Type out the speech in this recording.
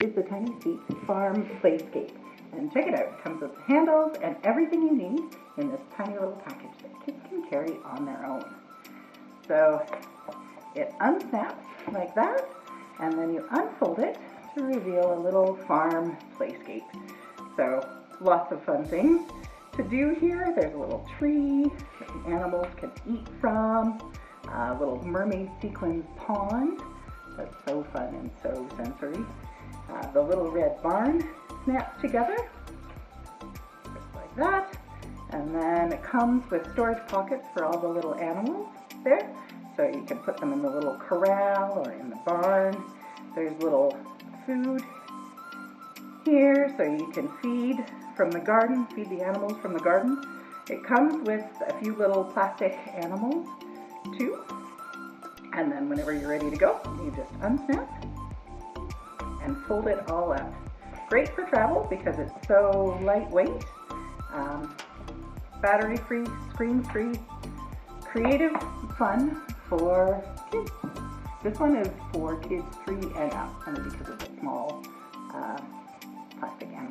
Is the Tiny Feet Farm Playscape. And check it out, it comes with handles and everything you need in this tiny little package that kids can carry on their own. So it unsnaps like that, and then you unfold it to reveal a little farm playscape. So lots of fun things to do here. There's a little tree that the animals can eat from, a little mermaid sequins pond that's so fun and so sensory. The little red barn snaps together, just like that. And then it comes with storage pockets for all the little animals there. So you can put them in the little corral or in the barn. There's little food here so you can feed from the garden, feed the animals from the garden. It comes with a few little plastic animals too. And then whenever you're ready to go, you just unsnap and fold it all up. Great for travel because it's so lightweight, battery-free, screen-free, creative fun for kids. This one is for kids 3 and up, only because of the small plastic animal.